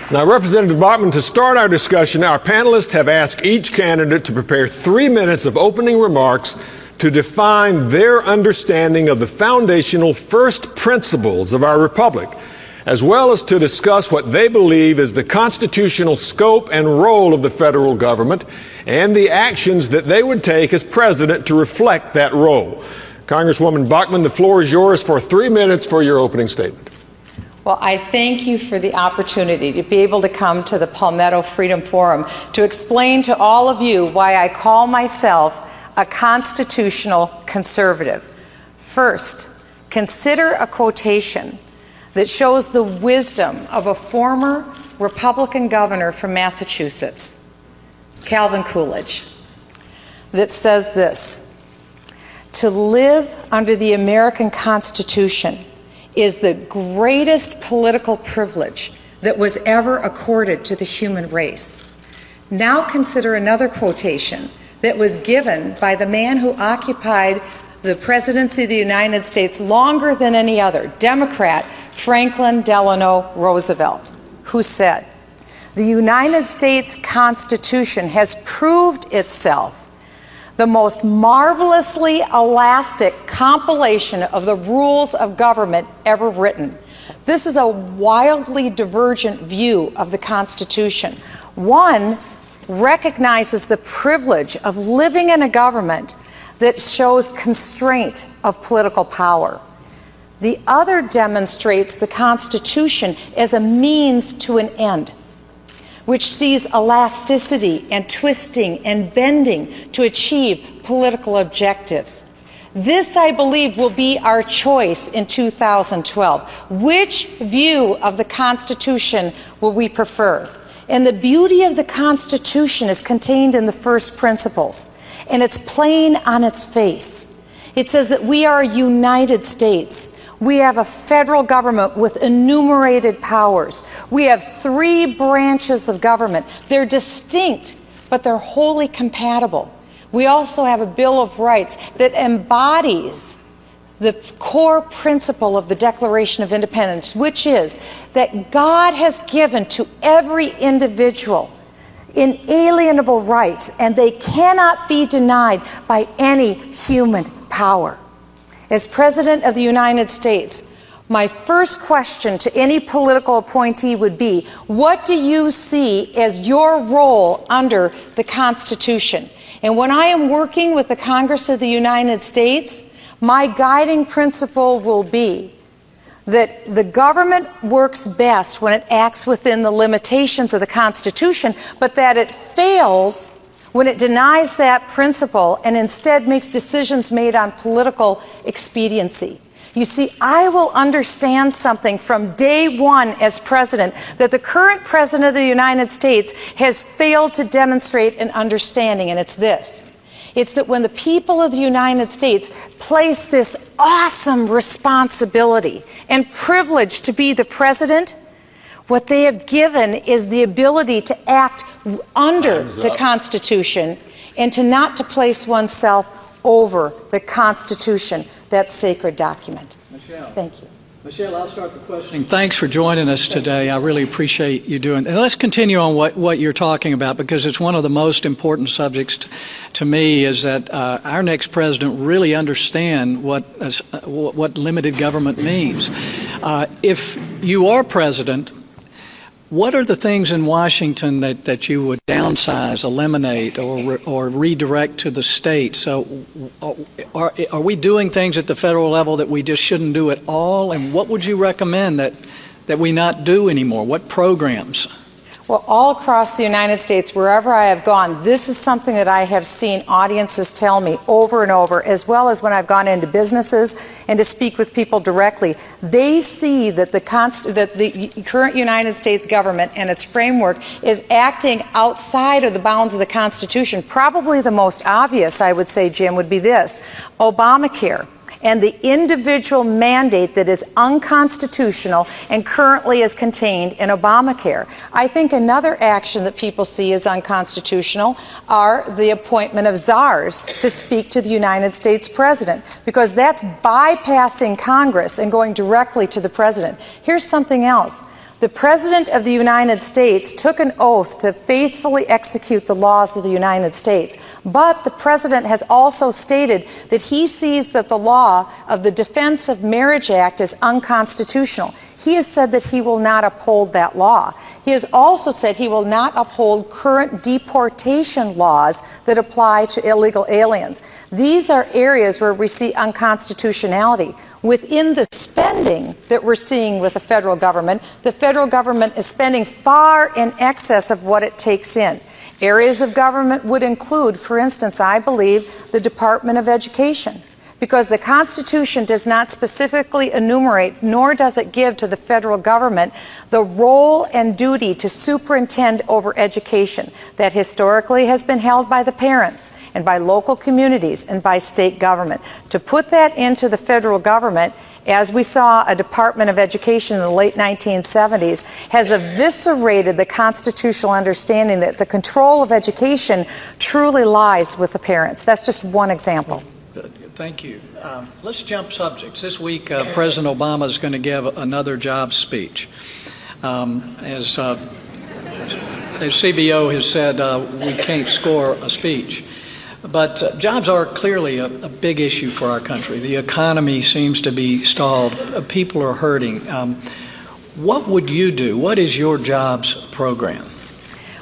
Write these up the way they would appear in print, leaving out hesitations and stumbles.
Now, Representative Bachmann, to start our discussion, our panelists have asked each candidate to prepare 3 minutes of opening remarks to define their understanding of the foundational first principles of our republic, as well as to discuss what they believe is the constitutional scope and role of the federal government and the actions that they would take as president to reflect that role. Congresswoman Bachmann, the floor is yours for 3 minutes for your opening statement. Well, I thank you for the opportunity to be able to come to the Palmetto Freedom Forum to explain to all of you why I call myself a constitutional conservative. First, consider a quotation that shows the wisdom of a former Republican governor from Massachusetts, Calvin Coolidge, that says this: "To live under the American Constitution is the greatest political privilege that was ever accorded to the human race." Now consider another quotation that was given by the man who occupied the presidency of the United States longer than any other, Democrat Franklin Delano Roosevelt, who said, "The United States Constitution has proved itself the most marvelously elastic compilation of the rules of government ever written." This is a wildly divergent view of the Constitution. One recognizes the privilege of living in a government that shows constraint of political power. The other demonstrates the Constitution as a means to an end, which sees elasticity and twisting and bending to achieve political objectives. This, I believe, will be our choice in 2012. Which view of the Constitution will we prefer? And the beauty of the Constitution is contained in the first principles, and it's plain on its face. It says that we are a United States. We have a federal government with enumerated powers. We have 3 branches of government. They're distinct, but they're wholly compatible. We also have a Bill of Rights that embodies the core principle of the Declaration of Independence, which is that God has given to every individual inalienable rights, and they cannot be denied by any human power. As President of the United States, my first question to any political appointee would be, what do you see as your role under the Constitution? And when I am working with the Congress of the United States, my guiding principle will be that the government works best when it acts within the limitations of the Constitution, but that it fails when it denies that principle and instead makes decisions made on political expediency. You see, I will understand something from day one as president that the current president of the United States has failed to demonstrate an understanding, and it's this. It's that when the people of the United States place this awesome responsibility and privilege to be the president, what they have given is the ability to act under the Constitution and to place oneself over the Constitution, that sacred document. Michele. Thank you. Michele, I'll start the questioning. Thanks for joining us today. I really appreciate you doing it. And let's continue on what you're talking about, because it's one of the most important subjects to me, is that our next president really understand what limited government means. If you are president, what are the things in Washington that you would downsize, eliminate, or redirect to the state? So are we doing things at the federal level that we just shouldn't do at all? And what would you recommend that we not do anymore? What programs? Well, all across the United States, wherever I have gone, this is something that I have seen audiences tell me over and over, as well as when I've gone into businesses and to speak with people directly. They see that the current United States government and its framework is acting outside of the bounds of the Constitution. Probably the most obvious, I would say, Jim, would be this: Obamacare and the individual mandate that is unconstitutional and currently is contained in Obamacare. I think another action that people see as unconstitutional are the appointment of czars to speak to the United States president, because that's bypassing Congress and going directly to the president. Here's something else. The President of the United States took an oath to faithfully execute the laws of the United States, but the President has also stated that he sees that the law of the Defense of Marriage Act is unconstitutional. He has said that he will not uphold that law. He has also said he will not uphold current deportation laws that apply to illegal aliens. These are areas where we see unconstitutionality. Within the spending that we're seeing with the federal government is spending far in excess of what it takes in. Areas of government would include, for instance, I believe, the Department of Education, because the Constitution does not specifically enumerate, nor does it give to the federal government the role and duty to superintend over education that historically has been held by the parents and by local communities and by state government. To put that into the federal government, as we saw a Department of Education in the late 1970s, has eviscerated the constitutional understanding that the control of education truly lies with the parents. That's just one example. Thank you. Let's jump subjects. This week, President Obama is going to give another jobs speech. As CBO has said, we can't score a speech. But jobs are clearly a big issue for our country. The economy seems to be stalled. People are hurting. What would you do? What is your jobs program?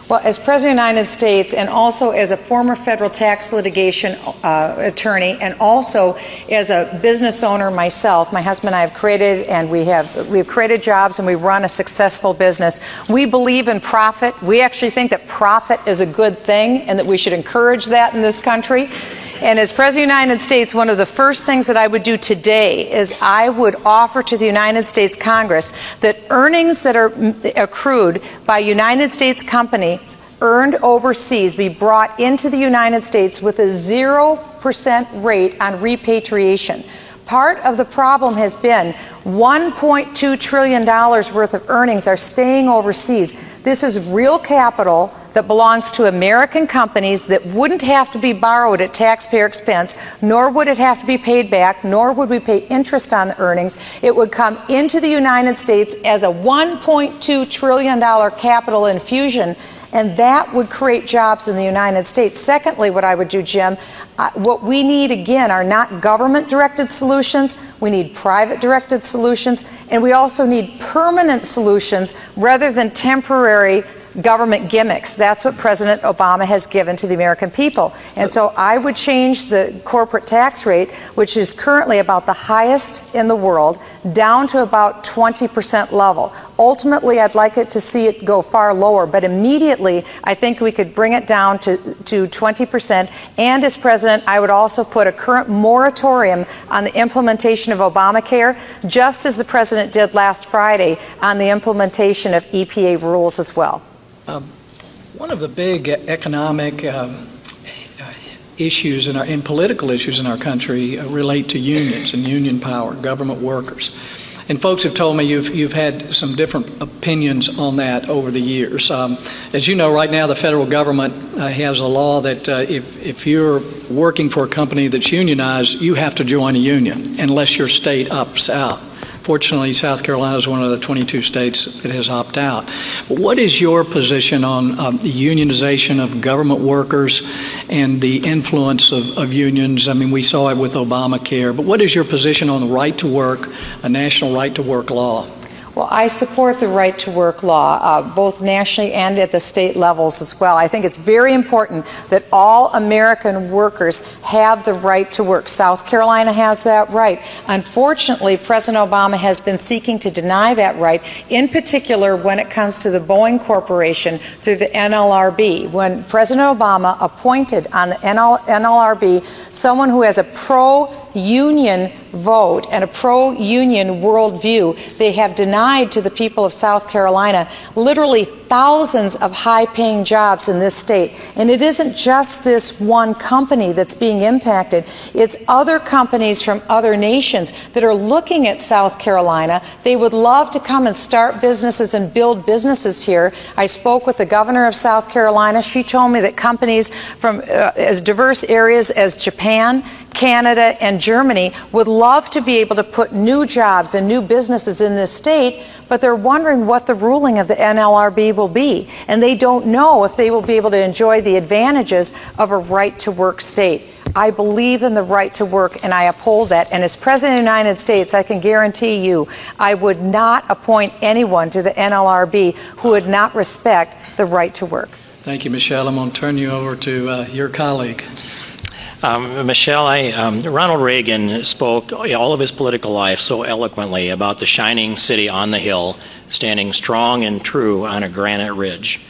Well, as President of the United States and also as a former federal tax litigation attorney and also as a business owner myself, my husband and I have created and we've created jobs and we run a successful business. We believe in profit. We actually think that profit is a good thing and that we should encourage that in this country. And as President of the United States, one of the first things that I would do today is I would offer to the United States Congress that earnings that are accrued by United States companies earned overseas be brought into the United States with a 0% rate on repatriation. Part of the problem has been $1.2 trillion worth of earnings are staying overseas. This is real capital that belongs to American companies that wouldn't have to be borrowed at taxpayer expense, nor would it have to be paid back, nor would we pay interest on the earnings. It would come into the United States as a $1.2 trillion capital infusion, and that would create jobs in the United States. Secondly, what I would do, Jim, what we need, again, are not government-directed solutions. We need private-directed solutions, and we also need permanent solutions rather than temporary government gimmicks. That's what President Obama has given to the American people. And so I would change the corporate tax rate, which is currently about the highest in the world, down to about 20% level. Ultimately, I'd like it to see it go far lower, but immediately I think we could bring it down to 20%. And as president, I would also put a current moratorium on the implementation of Obamacare, just as the president did last Friday on the implementation of EPA rules as well. One of the big economic issues and political issues in our country relate to unions and union power, government workers. And folks have told me you've had some different opinions on that over the years. As you know, right now the federal government has a law that if you're working for a company that's unionized, you have to join a union unless your state opts out. Fortunately, South Carolina is one of the 22 states that has opted out. But what is your position on the unionization of government workers and the influence of unions? I mean, we saw it with Obamacare, but what is your position on the right to work, a national right to work law? Well, I support the right to work law, both nationally and at the state levels as well. I think it's very important that all American workers have the right to work. South Carolina has that right. Unfortunately, President Obama has been seeking to deny that right, in particular when it comes to the Boeing Corporation through the NLRB. When President Obama appointed on the NLRB someone who has a pro-union vote and a pro-union worldview, they have denied to the people of South Carolina literally thousands of high-paying jobs in this state. And it isn't just this one company that's being impacted. It's other companies from other nations that are looking at South Carolina. They would love to come and start businesses and build businesses here. I spoke with the governor of South Carolina. She told me that companies from as diverse areas as Japan, Canada, and Germany would love to be able to put new jobs and new businesses in this state, but they're wondering what the ruling of the NLRB will be, and they don't know if they will be able to enjoy the advantages of a right-to-work state. I believe in the right to work, and I uphold that. And as President of the United States, I can guarantee you I would not appoint anyone to the NLRB who would not respect the right to work. Thank you, Michele. I'm going to turn you over to your colleague. Michele, Ronald Reagan spoke all of his political life so eloquently about the shining city on the hill, standing strong and true on a granite ridge.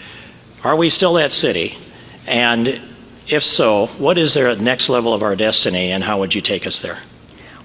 Are we still that city? And if so, what is the next level of our destiny, and how would you take us there?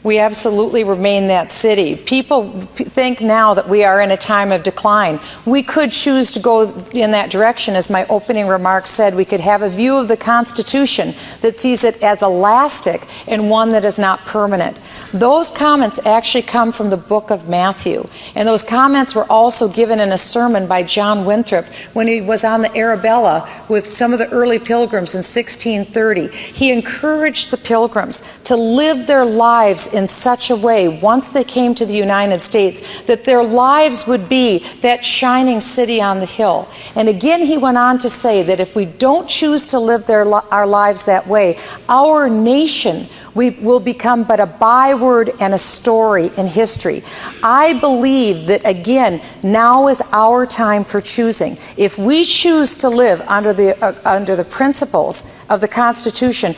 We absolutely remain that city. People think now that we are in a time of decline. We could choose to go in that direction. As my opening remarks said, we could have a view of the Constitution that sees it as elastic and one that is not permanent. Those comments actually come from the book of Matthew, and those comments were also given in a sermon by John Winthrop when he was on the Arabella with some of the early pilgrims in 1630. He encouraged the pilgrims to live their lives in such a way, once they came to the United States, that their lives would be that shining city on the hill. And again, he went on to say that if we don't choose to live our lives that way, our nation will become but a byword and a story in history. I believe that, again, now is our time for choosing. If we choose to live under the principles of the Constitution,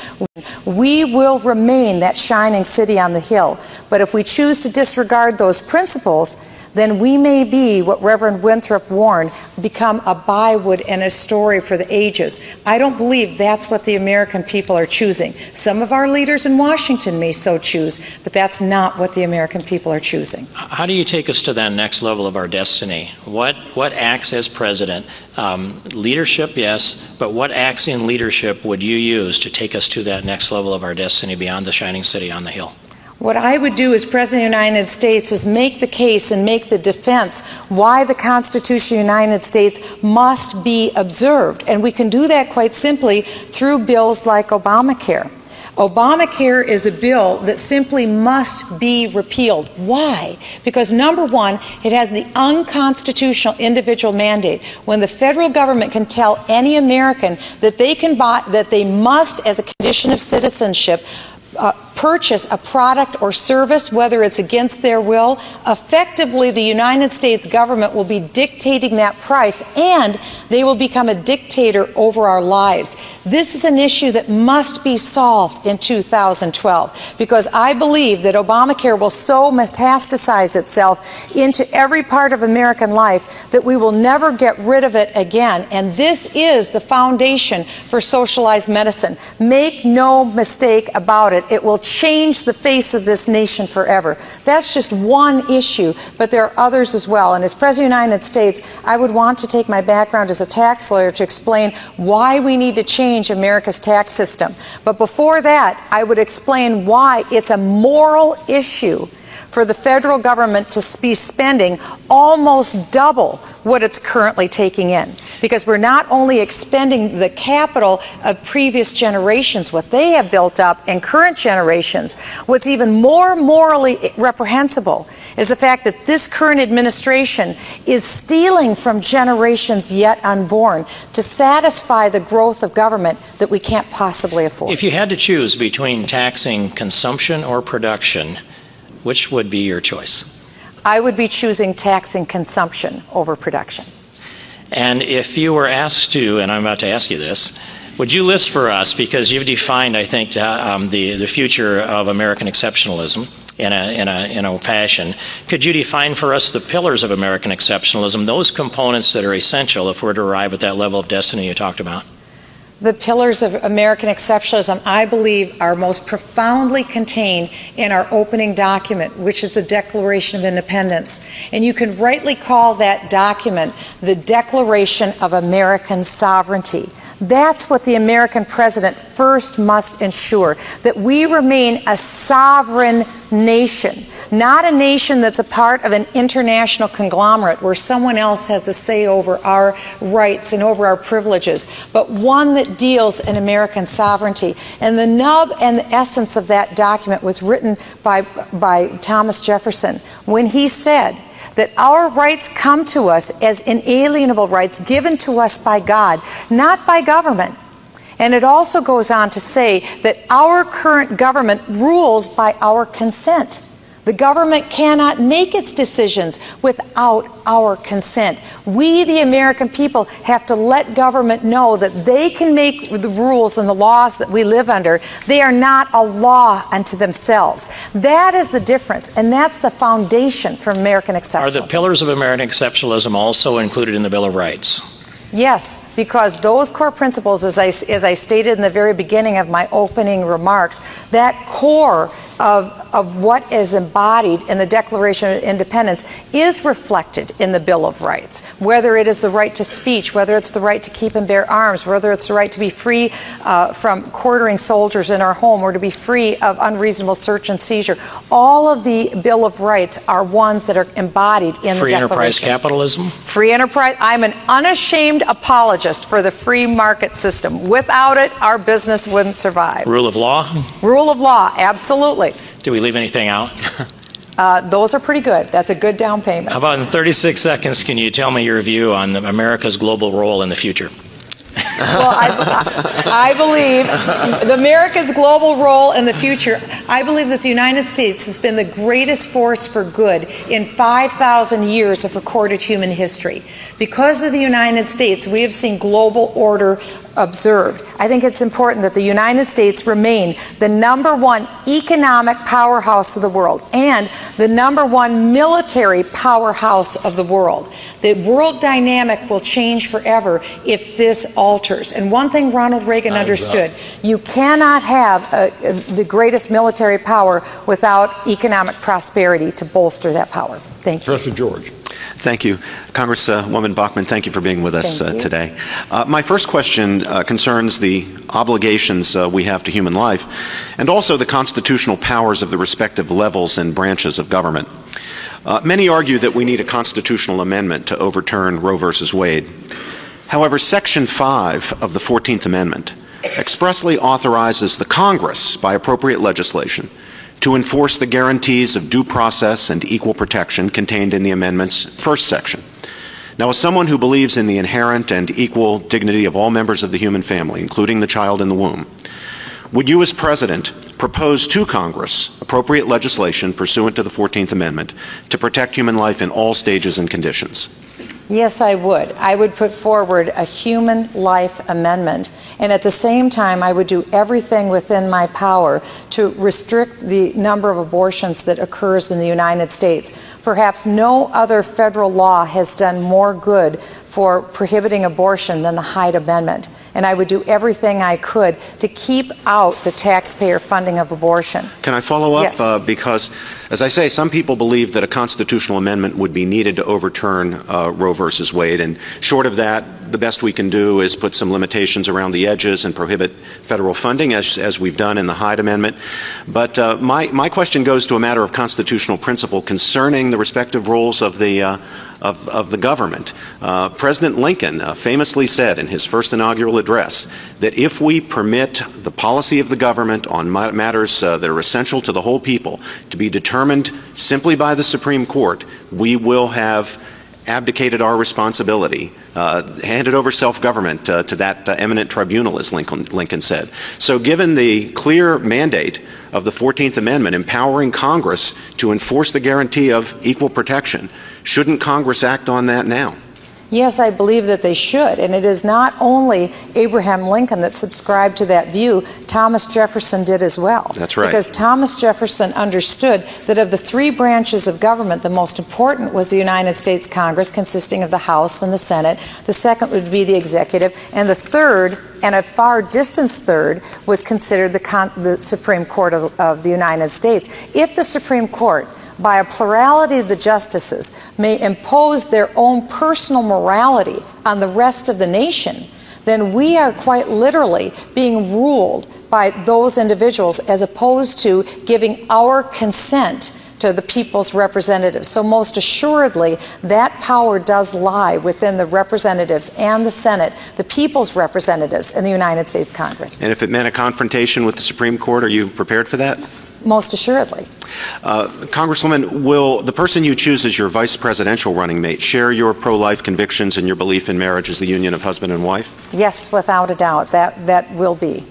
we will remain that shining city on the hill. But if we choose to disregard those principles, then we may be, what Reverend Winthrop warned, become a byword and a story for the ages. I don't believe that's what the American people are choosing. Some of our leaders in Washington may so choose, but that's not what the American people are choosing. How do you take us to that next level of our destiny? What acts as president? Leadership, yes, but what acts in leadership would you use to take us to that next level of our destiny beyond the shining city on the hill? What I would do as President of the United States is make the case and make the defense why the Constitution of the United States must be observed. And we can do that quite simply through bills like Obamacare. Obamacare is a bill that simply must be repealed. Why? Because number one, it has the unconstitutional individual mandate. When the federal government can tell any American that they must, as a condition of citizenship, purchase a product or service, whether it's against their will, effectively the United States government will be dictating that price, and they will become a dictator over our lives. This is an issue that must be solved in 2012, because I believe that Obamacare will so metastasize itself into every part of American life that we will never get rid of it again. And this is the foundation for socialized medicine. Make no mistake about it. It will change the face of this nation forever. That's just one issue, but there are others as well. And as President of the United States, I would want to take my background as a tax lawyer to explain why we need to change America's tax system. But before that, I would explain why it's a moral issue for the federal government to be spending almost double what it's currently taking in. Because we're not only expending the capital of previous generations, what they have built up, and current generations, what's even more morally reprehensible is the fact that this current administration is stealing from generations yet unborn to satisfy the growth of government that we can't possibly afford. If you had to choose between taxing consumption or production, which would be your choice? I would be choosing taxing consumption over production. And if you were asked to, and I'm about to ask you this, would you list for us, because you've defined, I think, the future of American exceptionalism in a fashion, could you define for us the pillars of American exceptionalism, those components that are essential if we're to arrive at that level of destiny you talked about? The pillars of American exceptionalism, I believe, are most profoundly contained in our opening document, which is the Declaration of Independence. And you can rightly call that document the Declaration of American Sovereignty. That's what the American president first must ensure, that we remain a sovereign nation, not a nation that's a part of an international conglomerate where someone else has a say over our rights and over our privileges, but one that deals in American sovereignty. And the nub and the essence of that document was written by Thomas Jefferson when he said that our rights come to us as inalienable rights given to us by God, not by government. And it also goes on to say that our current government rules by our consent. The government cannot make its decisions without our consent. We, the American people, have to let government know that they can make the rules and the laws that we live under. They are not a law unto themselves. That is the difference, and that's the foundation for American exceptionalism. Are the pillars of American exceptionalism also included in the Bill of Rights? Yes, because those core principles, as I stated in the very beginning of my opening remarks, that core of what is embodied in the Declaration of Independence is reflected in the Bill of Rights, whether it is the right to speech, whether it's the right to keep and bear arms, whether it's the right to be free from quartering soldiers in our home, or to be free of unreasonable search and seizure. All of the Bill of Rights are ones that are embodied in the Declaration. Free enterprise capitalism? Free enterprise. I'm an unashamed apologist for the free market system. Without it, our business wouldn't survive. Rule of law? Rule of law, absolutely. Do we leave anything out? Those are pretty good. That's a good down payment. How about in 36 seconds, can you tell me your view on America's global role in the future? Well, I believe America's global role in the future, I believe that the United States has been the greatest force for good in 5,000 years of recorded human history. Because of the United States, we have seen global order observed. I think it's important that the United States remain the #1 economic powerhouse of the world and the #1 military powerhouse of the world. The world dynamic will change forever if this alters. And one thing Ronald Reagan understood, you cannot have the greatest military power without economic prosperity to bolster that power. Thank you. Professor George. Thank you. Congresswoman Bachmann, thank you for being with us today. My first question concerns the obligations we have to human life and also the constitutional powers of the respective levels and branches of government. Many argue that we need a constitutional amendment to overturn Roe versus Wade. However, Section 5 of the 14th Amendment expressly authorizes the Congress, by appropriate legislation, to enforce the guarantees of due process and equal protection contained in the amendment's first section. Now, as someone who believes in the inherent and equal dignity of all members of the human family, including the child in the womb, would you as President propose to Congress appropriate legislation pursuant to the 14th Amendment to protect human life in all stages and conditions? Yes, I would. I would put forward a human life amendment, and at the same time I would do everything within my power to restrict the number of abortions that occurs in the United States. Perhaps no other federal law has done more good for prohibiting abortion than the Hyde Amendment. And I would do everything I could to keep out the taxpayer funding of abortion. Can I follow up? Yes. Because, as I say, some people believe that a constitutional amendment would be needed to overturn Roe versus Wade. And short of that, the best we can do is put some limitations around the edges and prohibit federal funding, as we've done in the Hyde Amendment. But my question goes to a matter of constitutional principle concerning the respective roles of the government. President Lincoln famously said in his first inaugural address that if we permit the policy of the government on matters that are essential to the whole people to be determined simply by the Supreme Court, we will have abdicated our responsibility, handed over self-government to that eminent tribunal, as Lincoln said. So given the clear mandate of the 14th Amendment empowering Congress to enforce the guarantee of equal protection, shouldn't Congress act on that now? Yes, I believe that they should. And it is not only Abraham Lincoln that subscribed to that view, Thomas Jefferson did as well. That's right. Because Thomas Jefferson understood that of the three branches of government, the most important was the United States Congress, consisting of the House and the Senate. The second would be the executive. And the third, and a far distant third, was considered the Supreme Court of the United States. If the Supreme Court, by a plurality of the justices, may impose their own personal morality on the rest of the nation, then we are quite literally being ruled by those individuals as opposed to giving our consent to the people's representatives. So most assuredly, that power does lie within the representatives and the Senate, the people's representatives in the United States Congress. And if it meant a confrontation with the Supreme Court, are you prepared for that? Most assuredly. Congresswoman, will the person you choose as your vice presidential running mate share your pro-life convictions and your belief in marriage as the union of husband and wife? Yes, without a doubt, that will be.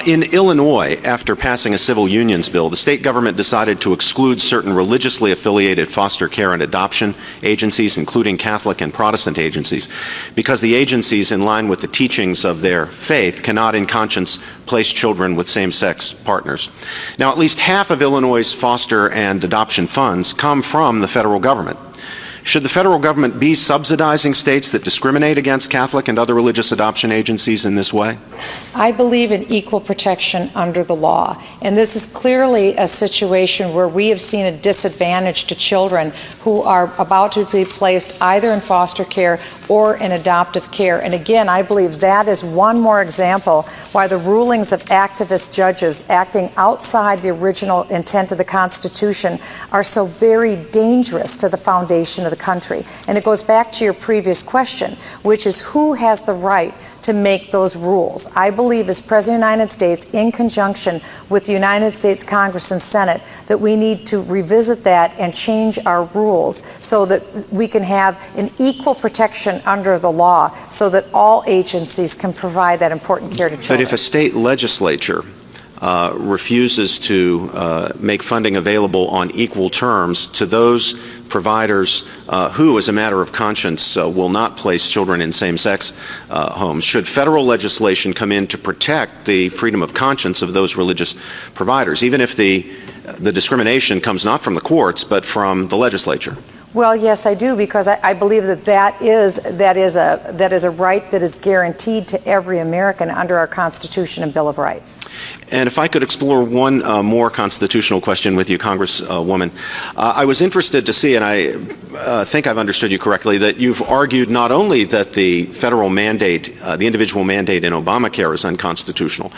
In Illinois, after passing a civil unions bill, the state government decided to exclude certain religiously affiliated foster care and adoption agencies, including Catholic and Protestant agencies, because the agencies, in line with the teachings of their faith, cannot in conscience place children with same-sex partners. Now, at least half of Illinois' foster and adoption funds come from the federal government. Should the federal government be subsidizing states that discriminate against Catholic and other religious adoption agencies in this way? I believe in equal protection under the law, and this is clearly a situation where we have seen a disadvantage to children who are about to be placed either in foster care or in adoptive care. And again, I believe that is one more example why the rulings of activist judges acting outside the original intent of the Constitution are so very dangerous to the foundation of the country. And it goes back to your previous question, which is who has the right to make those rules. I believe as President of the United States, in conjunction with the United States Congress and Senate, that we need to revisit that and change our rules so that we can have an equal protection under the law so that all agencies can provide that important care to children. But if a state legislature refuses to make funding available on equal terms to those providers who, as a matter of conscience, will not place children in same-sex homes, should federal legislation come in to protect the freedom of conscience of those religious providers, even if the discrimination comes not from the courts but from the legislature? Well, yes, I do, because I believe that is a right that is guaranteed to every American under our Constitution and Bill of Rights. And if I could explore one more constitutional question with you, Congresswoman, I was interested to see, and I think I've understood you correctly, that you've argued not only that the federal mandate, the individual mandate in Obamacare is unconstitutional,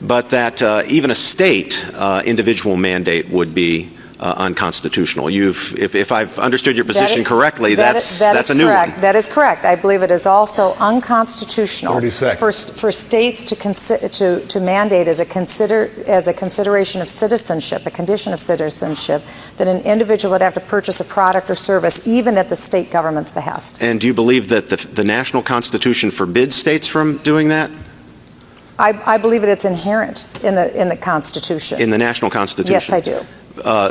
but that even a state individual mandate would be unconstitutional. If I've understood your position correctly, that's a new one. That is correct. I believe it is also unconstitutional 30 seconds. for states to mandate as a consideration of citizenship, a condition of citizenship, that an individual would have to purchase a product or service even at the state government's behest. And do you believe that the national Constitution forbids states from doing that? I believe that it's inherent in the Constitution. In the national Constitution? Yes, I do.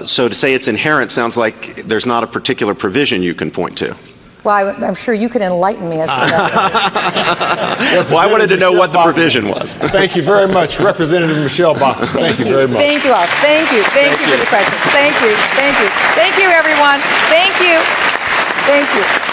So to say it's inherent sounds like there's not a particular provision you can point to. Well, I'm sure you can enlighten me as to that. Well, I wanted to know what the provision was. Thank you very much, Representative Michele Bachmann. Thank you very much. Thank you all. Thank you. Thank you for the question. Thank you. Thank you. Thank you, everyone. Thank you. Thank you.